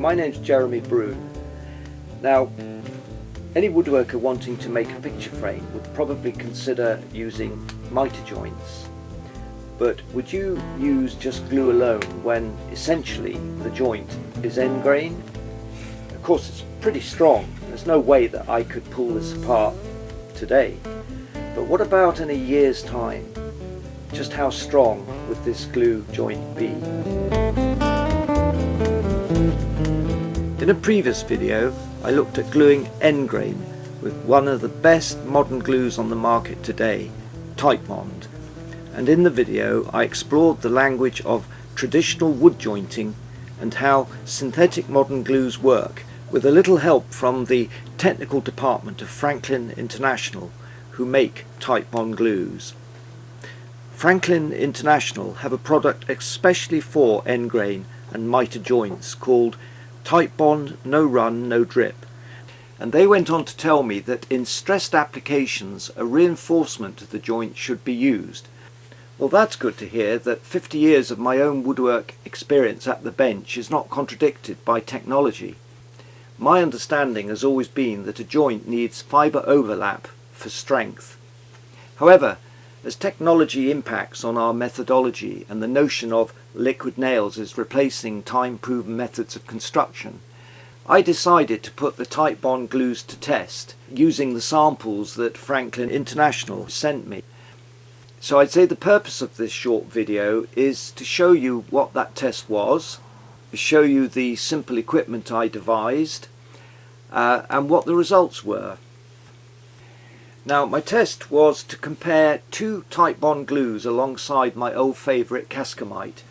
My name's Jeremy Broun. Now, any woodworker wanting to make a picture frame would probably consider using miter joints. But would you use just glue alone when essentially the joint is end grain? Of course it's pretty strong. There's no way that I could pull this apart today. But what about in a year's time? Just how strong would this glue joint be? In a previous video I looked at gluing end grain with one of the best modern glues on the market today, Titebond. And in the video I explored the language of traditional wood jointing and how synthetic modern glues work, with a little help from the technical department of Franklin International, who make Titebond glues. Franklin International have a product especially for end grain and miter joints called Titebond No Run No Drip, and they went on to tell me that in stressed applications a reinforcement of the joint should be used. Well, that's good to hear that 50 years of my own woodwork experience at the bench is not contradicted by technology. My understanding has always been that a joint needs fibre overlap for strength. However, as technology impacts on our methodology and the notion of liquid nails is replacing time-proven methods of construction, I decided to put the Titebond glues to test using the samples that Franklin International sent me. So I'd say the purpose of this short video is to show you what that test was, show you the simple equipment I devised, and what the results were. Now, my test was to compare two Titebond glues alongside my old favourite Cascamite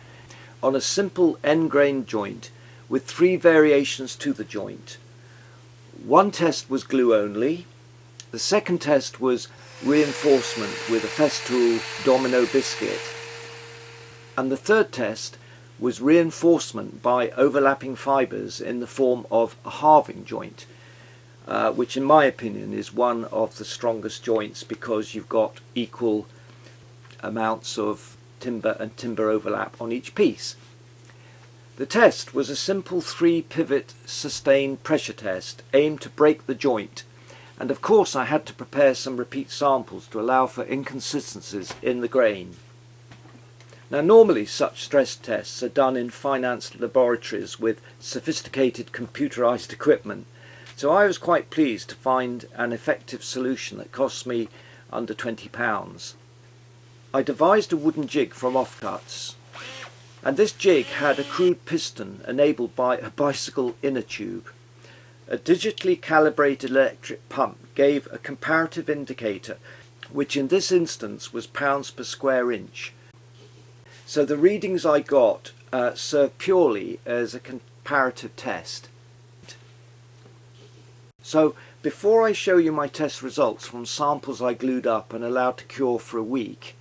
on a simple end grain joint with three variations to the joint. One test was glue only, the second test was reinforcement with a Festool Domino biscuit, and the third test was reinforcement by overlapping fibres in the form of a halving joint, which in my opinion is one of the strongest joints because you've got equal amounts of timber and timber overlap on each piece. The test was a simple 3-pivot sustained pressure test aimed to break the joint, and of course I had to prepare some repeat samples to allow for inconsistencies in the grain. Now, normally such stress tests are done in finance laboratories with sophisticated computerized equipment, so I was quite pleased to find an effective solution that cost me under £20. I devised a wooden jig from offcuts, and this jig had a crude piston enabled by a bicycle inner tube. A digitally calibrated electric pump gave a comparative indicator, which in this instance was pounds per square inch. So the readings I got served purely as a comparative test. So before I show you my test results from samples I glued up and allowed to cure for a week,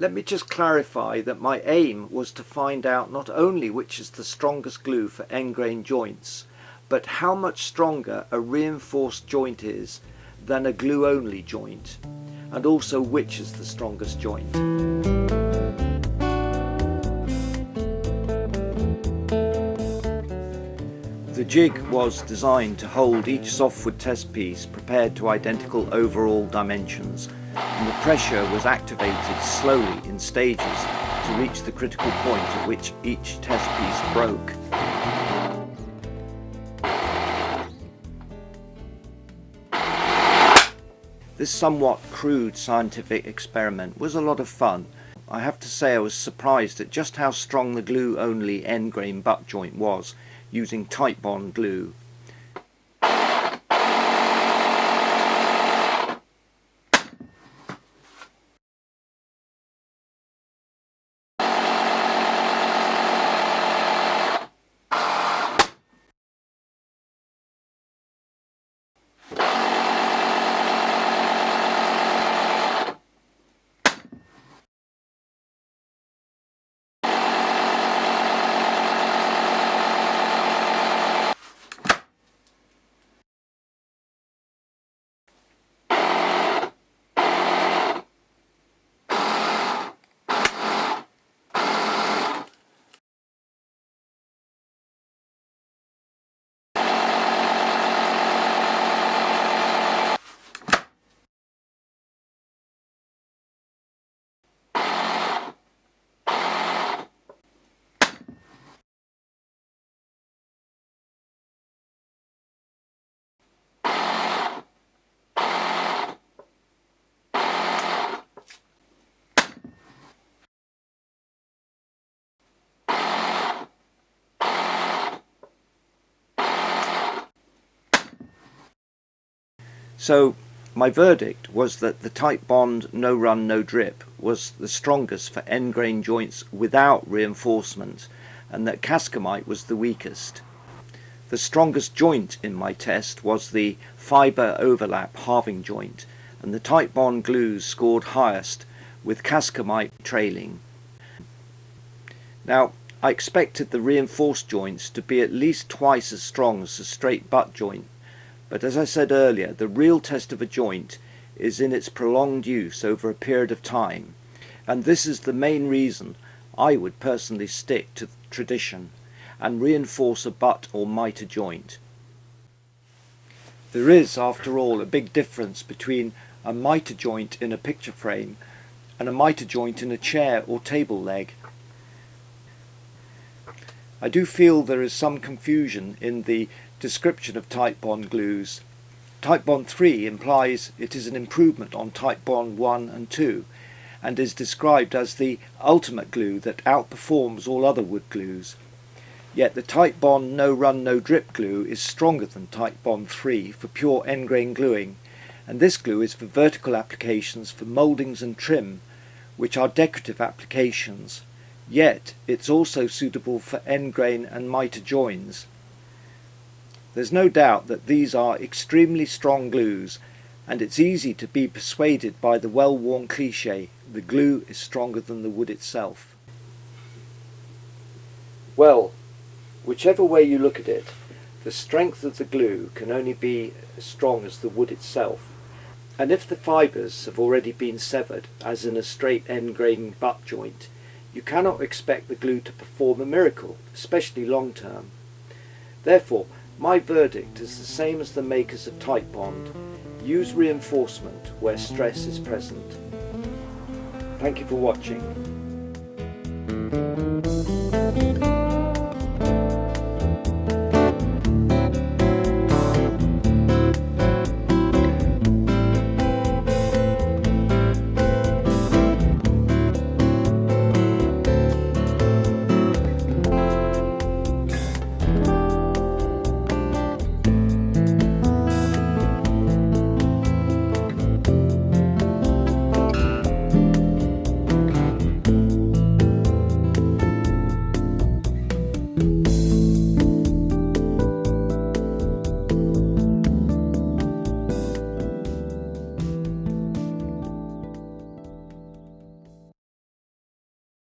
let me just clarify that my aim was to find out not only which is the strongest glue for end grain joints, but how much stronger a reinforced joint is than a glue only joint, and also which is the strongest joint. The jig was designed to hold each softwood test piece prepared to identical overall dimensions, and the pressure was activated slowly in stages to reach the critical point at which each test piece broke. This somewhat crude scientific experiment was a lot of fun. I have to say I was surprised at just how strong the glue-only end grain butt joint was using Titebond glue. So my verdict was that the Titebond no run no drip was the strongest for end grain joints without reinforcement, and that Cascamite was the weakest. The strongest joint in my test was the fibre overlap halving joint, and the Titebond glues scored highest, with Cascamite trailing. Now, I expected the reinforced joints to be at least twice as strong as the straight butt joint, but as I said earlier, the real test of a joint is in its prolonged use over a period of time, and this is the main reason I would personally stick to tradition and reinforce a butt or mitre joint. There is, after all, a big difference between a mitre joint in a picture frame and a mitre joint in a chair or table leg. I do feel there is some confusion in the description of Titebond glues. Titebond 3 implies it is an improvement on Titebond 1 and 2 and is described as the ultimate glue that outperforms all other wood glues. Yet the Titebond no run no drip glue is stronger than Titebond 3 for pure end grain gluing, and this glue is for vertical applications for mouldings and trim, which are decorative applications. Yet it's also suitable for end grain and mitre joins. There's no doubt that these are extremely strong glues, and it's easy to be persuaded by the well-worn cliché, the glue is stronger than the wood itself. Well, whichever way you look at it, the strength of the glue can only be as strong as the wood itself, and if the fibres have already been severed, as in a straight end grain butt joint, you cannot expect the glue to perform a miracle, especially long term. Therefore, my verdict is the same as the makers of Titebond: use reinforcement where stress is present. Thank you for watching.